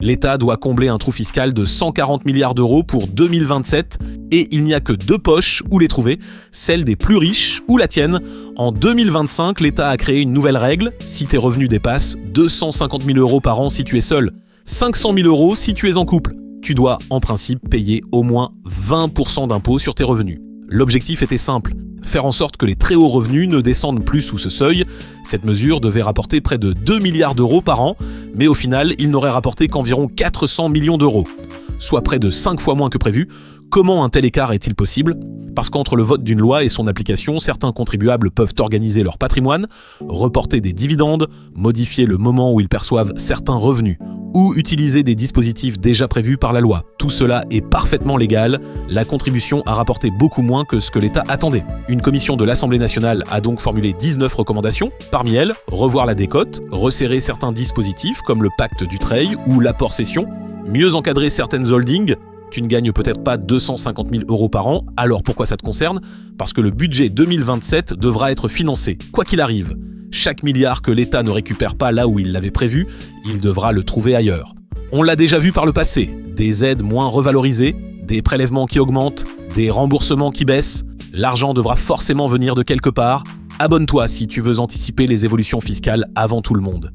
L'État doit combler un trou fiscal de 140 milliards d'euros pour 2027 et il n'y a que deux poches où les trouver, celle des plus riches ou la tienne. En 2025, l'État a créé une nouvelle règle, si tes revenus dépassent 250 000 euros par an si tu es seul, 500 000 euros si tu es en couple. Tu dois en principe payer au moins 20% d'impôts sur tes revenus. L'objectif était simple, faire en sorte que les très hauts revenus ne descendent plus sous ce seuil. Cette mesure devait rapporter près de 2 milliards d'euros par an, mais au final, il n'aurait rapporté qu'environ 400 millions d'euros, soit près de 5 fois moins que prévu. Comment un tel écart est-il possible ? Parce qu'entre le vote d'une loi et son application, certains contribuables peuvent organiser leur patrimoine, reporter des dividendes, modifier le moment où ils perçoivent certains revenus, ou utiliser des dispositifs déjà prévus par la loi. Tout cela est parfaitement légal, la contribution a rapporté beaucoup moins que ce que l'État attendait. Une commission de l'Assemblée nationale a donc formulé 19 recommandations, parmi elles, revoir la décote, resserrer certains dispositifs comme le pacte Dutreil ou l'apport-cession, mieux encadrer certaines holdings. Tu ne gagnes peut-être pas 250 000 euros par an, alors pourquoi ça te concerne ? Parce que le budget 2027 devra être financé, quoi qu'il arrive. Chaque milliard que l'État ne récupère pas là où il l'avait prévu, il devra le trouver ailleurs. On l'a déjà vu par le passé, des aides moins revalorisées, des prélèvements qui augmentent, des remboursements qui baissent. L'argent devra forcément venir de quelque part. Abonne-toi si tu veux anticiper les évolutions fiscales avant tout le monde.